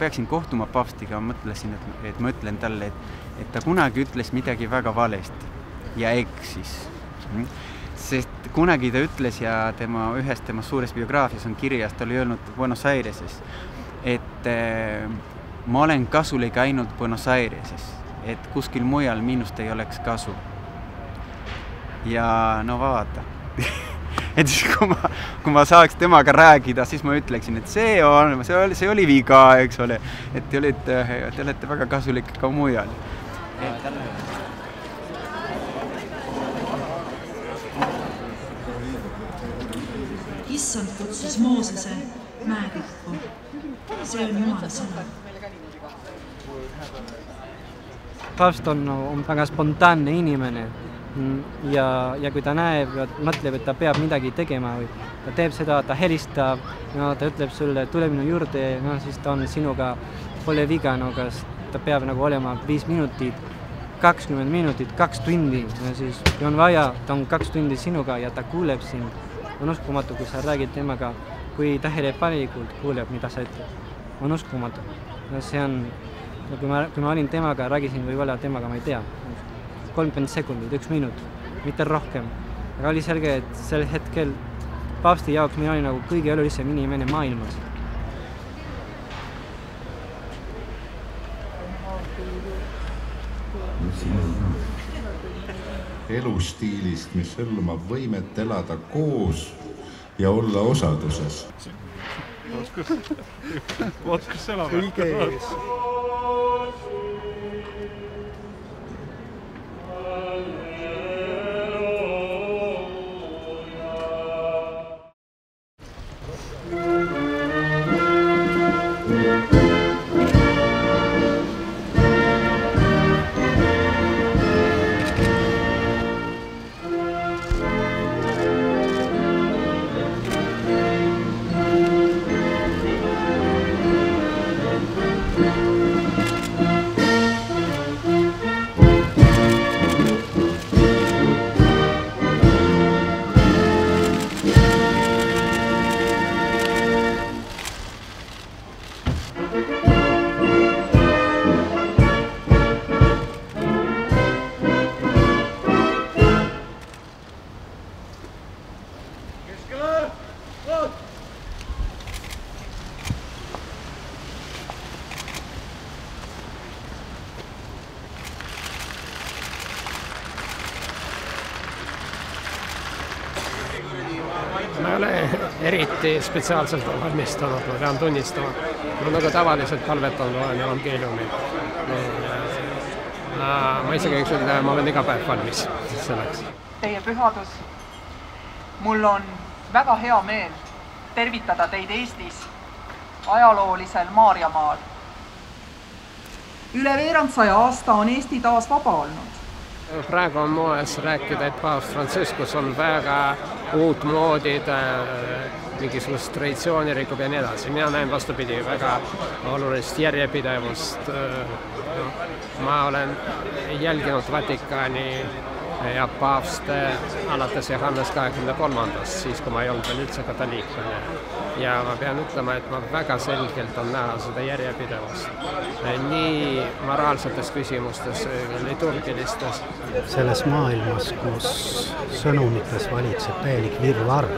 peaksin kohtuma paavstiga, mõtlesin, et ma ütlen talle, et ta kunagi ütles midagi väga valesti ja eksis. Sest kunagi ta ütles ja ühes tema suures biograafias on kirjas, ta oli öelnud Buenos Aireses, et ma olen kasulik ainult Buenos Aireses, et kuskil mujal minust ei oleks kasu. Ja no vaata. Et siis kui ma saaks temaga rääkida, siis ma ütleksin, et see oli viga, eks ole, et te olete väga kasulik ka mujal. Issand kutsus Moosese mäekõppu. See on Jumala sõna. Paavst on väga spontaanne inimene ja kui ta näeb ja mõtleb, et ta peab midagi tegema või ta teeb seda, ta helistab, ta ütleb sulle, tule minu juurde, siis ta on sinuga, pole viga, kas ta peab olema 5 minutit, 20 minutit, 2 tundi, siis kui on vaja, ta on 2 tundi sinuga ja ta kuuleb sind. On uskumatu, kui sa räägid temaga, kui tähelepanelikult kuuleb, mida sa ütled. On uskumatu. See on, kui ma olin temaga, räägisin võib-olla temaga, ma ei tea, 30 sekundit, 1 minut, mitte rohkem. Aga oli selge, et sel hetkel paavsti jaoks mina oli kõige olulisem inimene maailmas. Elustiilist, mis hõlmab võimet elada koos ja olla osaduses. Oskus elada. Kõige ees. Ma ei ole eriti spetsiaalselt valmistunud, ma pean tunnistama. Ma nagu tavaliselt palvetanud olen evangeeliumi. Ma isegi ma olen iga päev valmis selleks. Teie pühadus, mul on väga hea meel tervitada teid Eestis, ajaloolisel Maarjamaal. Üle veerand 100 aasta on Eesti taas vaba olnud. Praegu on moes rääkida, et paavst Franciscus on väga uut moodi, mingisugust traditsiooni rikub ja nii edasi. Mina näen vastupidi väga olulist järjepidevust. Ma olen jälginud Vatikani ja paavste alates Johannes 23. siis, kui ma ei olnud veel üldse katoliiklane. Ja ma pean ütlema, et ma väga selgelt on näha seda järjepidevust. Nii moraalsetes küsimustes, liturgilistes. Selles maailmas, kus sõnumites valitseb täielik virvarr,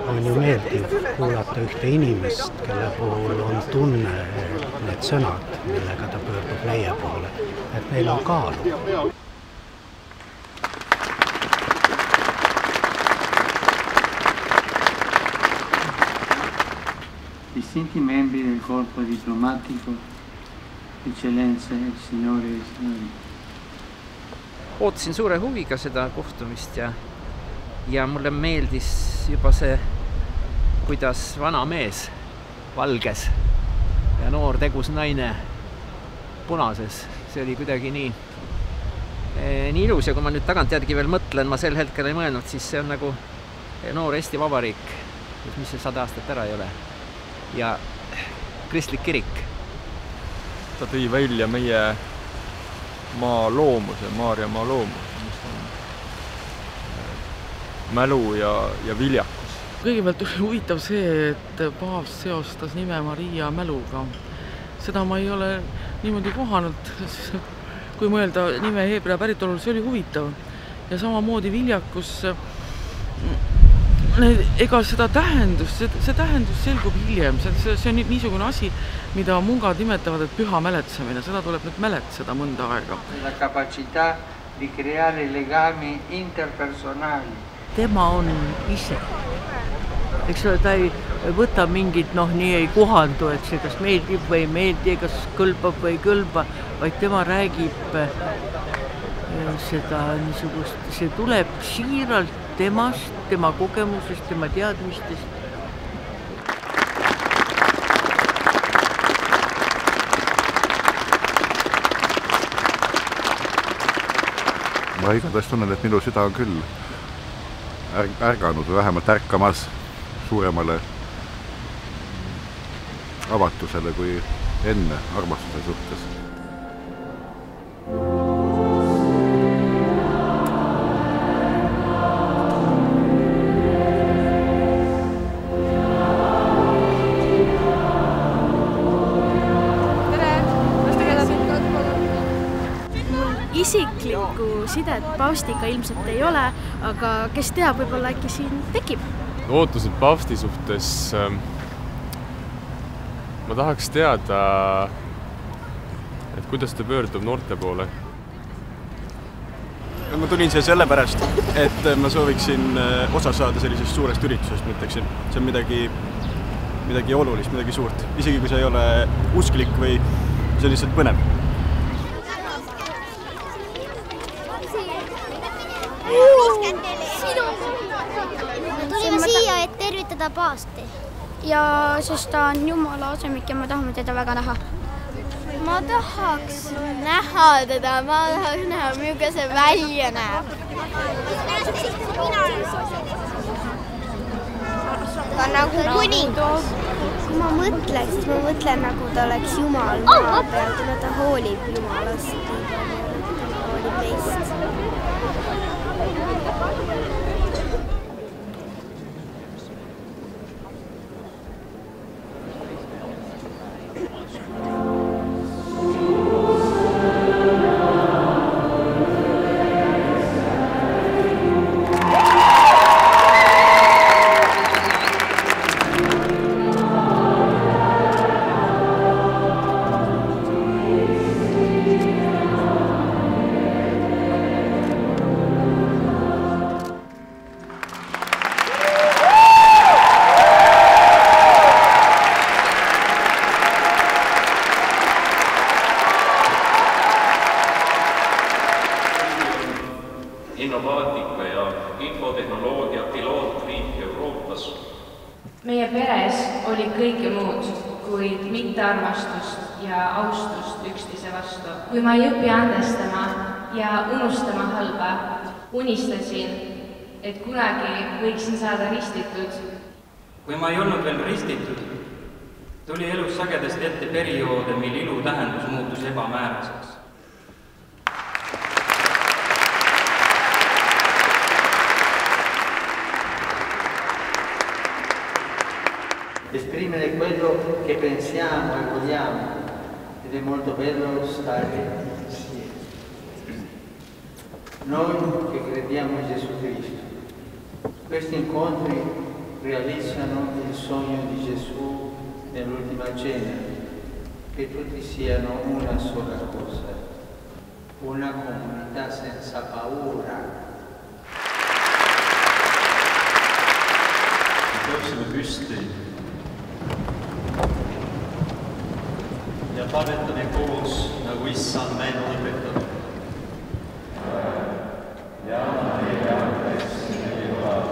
on ju meeldiv kuulata ühte inimest, kelle puhul on tunne, et need sõnad, millega ta pöördub meie poole, et neil on kaalu. Distinti membri del corpo diplomatico, eccellenze, signore ja signori. Ootasin suure huviga seda kohtumist ja mulle meeldis juba see, kuidas vana mees valges ja noor tegus naine punases. See oli kuidagi nii ilus ja kui ma nüüd tagantjärgi veel mõtlen, ma sel hetkel ei mõelnud, siis see on nagu noor Eesti Vabariik, mis see 100 aastat ära ei ole. Ja kristlik kirik. Ta tõi välja meie maa loomuse, Maarjamaa loomuse, mis on mälu ja viljakus. Kõigepealt oli huvitav see, et paavst seostas nime Maria mäluga. Seda ma ei ole niimoodi kohanud, kui mõelda nime heebrea päritolul, see oli huvitav. Ja samamoodi viljakus, ega seda tähendust, see tähendus selgub hiljem, see on niisugune asi, mida mungad nimetavad, et püha mäletsemine, seda tuleb nüüd mäletseda mõnda aega. La capacità di creare legami interpersonali. Tema on ise. Eks ole, ta ei võta mingit, nii ei kohandu, et see kas meeldib või ei meeldi, kas kõlbab või ei kõlba, vaid tema räägib seda niisugust, see tuleb siiralt temast, tema kogemusest, tema teadmistest. Ma igatahes tunnen, et minu süda on küll ärganud või vähemalt ärkamas suuremale avatusele kui enne armastuse suhtes. Isiklikku sidet paavstiga ilmselt ei ole, aga kes teab, võib-olla äkki siin tekib? Ootused paavsti suhtes, ma tahaks teada, et kuidas ta pöördub noorte poole. Ma tulin siia sellepärast, et ma sooviksin osa saada sellisest suurest üritusest, mõtleksin. See on midagi olulist, midagi suurt. Isegi kui see ei ole usklik või see on lihtsalt põnev. Me tulime siia, et tervitada paavsti. Ja sest ta on Jumala asemik ja me tahame teda väga näha. Ma tahaks näha teda, ma tahaks näha, milline see välja näeb. Ta on nagu kuningas. Kui ma mõtleks, siis ma mõtlen, nagu ta oleks Jumal maa peal, kuna ta hoolib Jumalast, ta hoolib meist. innovaatika ja infotehnoloogia pilootriik Euroopas. Meie peres oli kõike muud, kuid mitte armastust ja austust üksteise vastu. Kui ma ei õpi andestama ja unustama halba, unistasin, et kunagi võiksin saada ristitud. Kui ma ei olnud veel ristitud, tuli elus sagedasti ette perioode, mil ilu tähendus muutus ebamääraseks. Esprimere quello che pensiamo e vogliamo ed è molto bello stare insieme. Noi che crediamo in Gesù Cristo, questi incontri realizzano il sogno di Gesù nell'ultima cena, che tutti siano una sola cosa, una comunità senza paura. Tõusime püsti ja palvetame koos, nagu Issand meid on õpetanud. Ja meie andeks meie Jumal.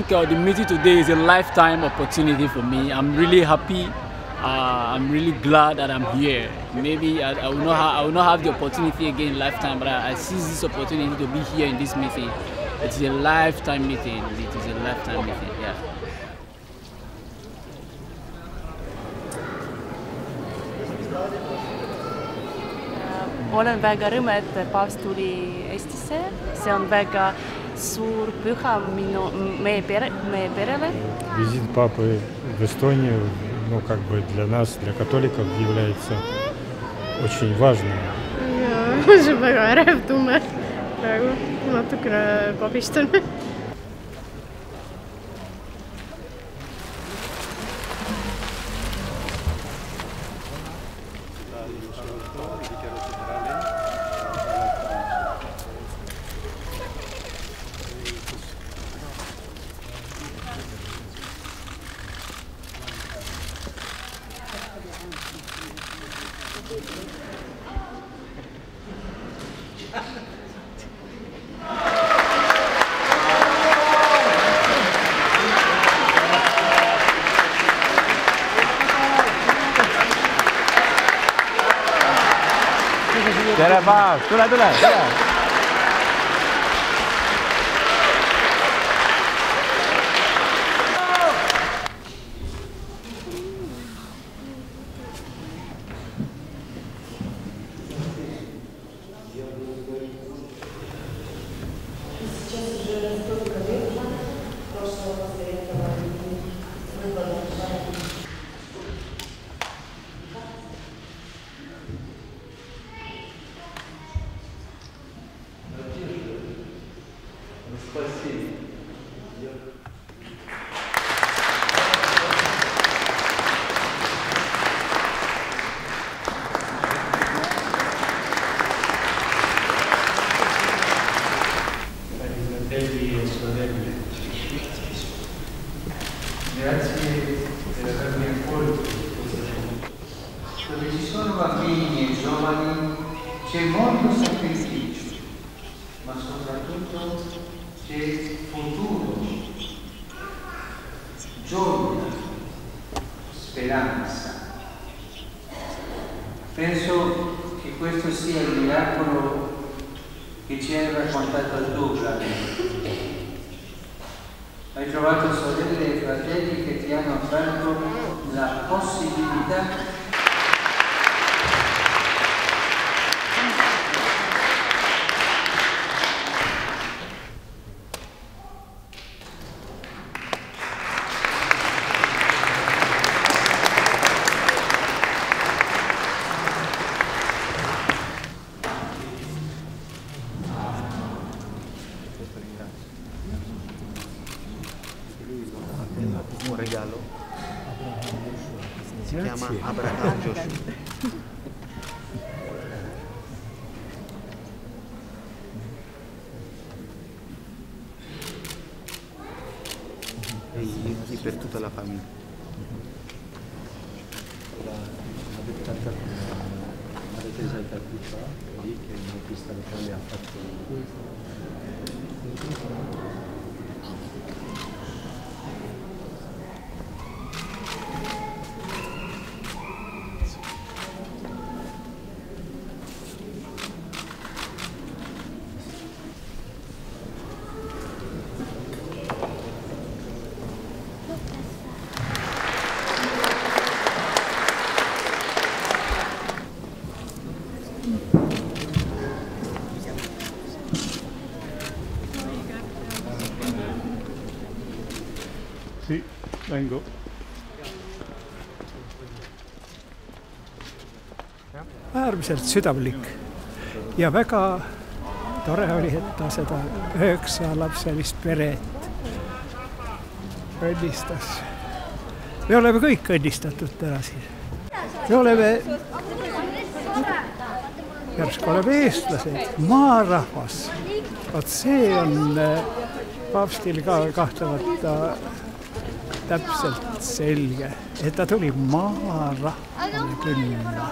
the meeting today is a lifetime opportunity for me. I'm really happy. I'm really glad that I'm here. Maybe I will not have the opportunity again in lifetime, but I seize this opportunity to be here in this meeting. It's a lifetime meeting. It is a lifetime meeting, yeah. Olen väga rõõm, et paavst tuli Eestisse. See on väga suur püha meie perele. Визит папы в Эстонию, ну, как бы для нас, для католиков, является очень важным. See on väga ärev tunne praegu, natukene pabistan. Tere, Paavs! Tule! Grazie per avermi accolto dove ci sono bambini e giovani c'è molto sacrificio, ma soprattutto c'è futuro, gioia, speranza. Penso che questo sia il miracolo che ci hai raccontato tu, Flavio. Hai trovato sorelle e fratelli che ti hanno offerto la possibilità un regalo. Si chiama Abraham Joshua. E per tutta la famiglia. Avete esaltato lì che una pista locale ha fatto. Sì, vengo. Äärmiselt südamlik ja väga tore oli, et ta seda 9-lapselist peret õnnistas. Me oleme kõik õnnistatud täna siin. Me oleme, järsku oleme eestlased, maarahvas. Vot see on paavstil ka kahtlemata täpselt selge, et ta tuli maarahvale külla.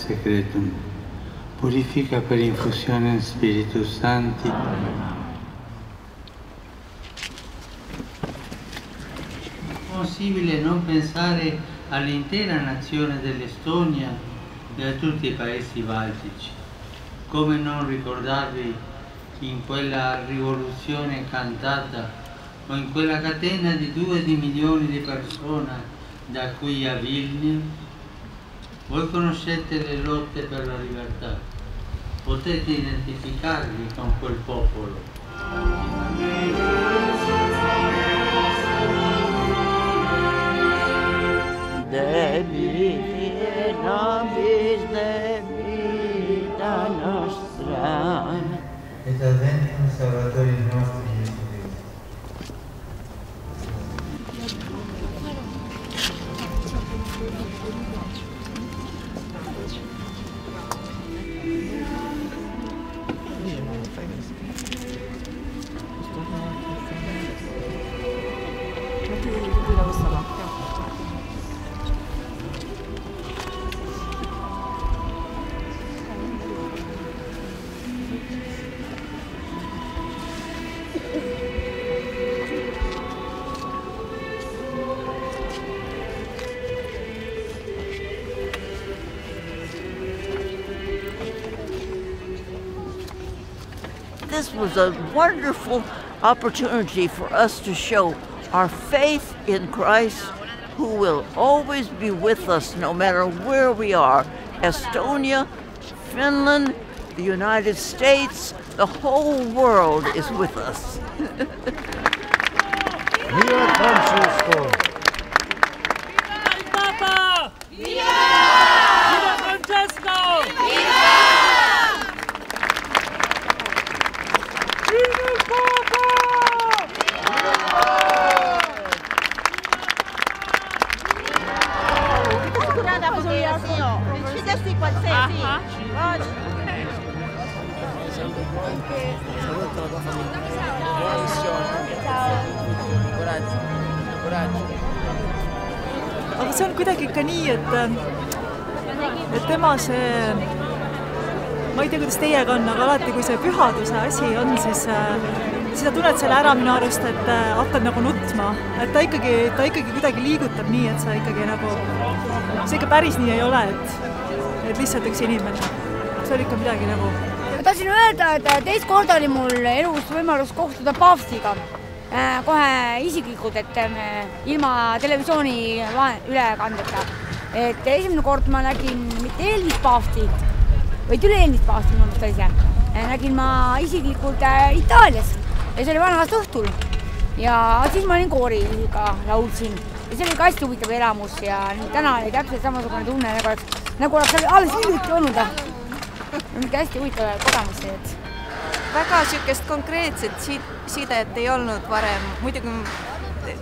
secretum, purifica per infusione Spiritus Sancti. Possibile non pensare all'intera nazione dell'Estonia e a tutti i paesi baltici. Come non ricordarvi in quella rivoluzione cantata o in quella catena di 2 milioni di persone da qui a Vilnius? Voi conoscete le lotte per la libertà, potete identificarvi con quel popolo. Debi nobis debita nostra. Et adventum Salvatoris nostri Gesù Cristo. This was a wonderful opportunity for us to show our faith in Christ, who will always be with us no matter where we are. Estonia, Finland, the United States, the whole world is with us. Viva Francesco! Papa! Viva! Viva Francesco! Viva! Aga see on kuidagi ikka nii, et tema see, ma ei tea, kuidas teiega on, aga alati, kui see pühaduse asi on, siis sa tunned selle ära minu arust, et hakkad nagu nutma. Et ta ikkagi kuidagi liigutab nii, et sa ikkagi nagu, see ikka päris nii ei ole, et lihtsalt üks inimene. See oli ikka midagi nagu. Ma tahtsin öelda, et teist korda oli mul elus võimalus kohtuda paavstiga. Kohe isiklikult, et ilma televisiooni ülekandeta. Et esimene kord ma nägin mitte eelmist paavsti, vaid üle-eelmist paavsti, ma mõtlen ise. Nägin ma isiklikult Itaalias ja see oli vana aasta õhtul. Ja siis ma olin kooriga laulsin. Ja see oli ka hästi huvitav elamus ja täna oli täpselt samasugune tunne, nagu oleks alles hiljuti olnud. Mingi hästi huvitav kogemus. Väga sükest konkreetset sidet ei olnud varem. Muidugi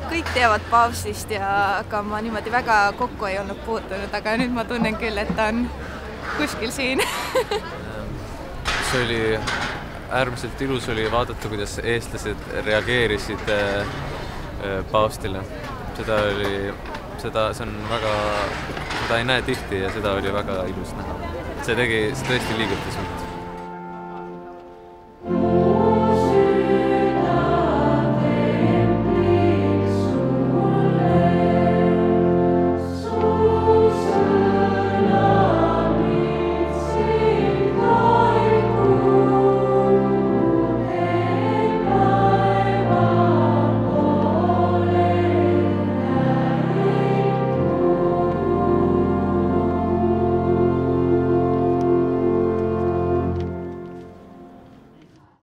kõik teavad paavstist, aga ma niimoodi väga kokku ei olnud puutunud, aga nüüd ma tunnen küll, et ta on kuskil siin. See oli äärmiselt ilus oli vaadata, kuidas eestlased reageerisid paavstile. Seda ei näe tihti ja seda oli väga ilus näha. See tõesti liigutas mind.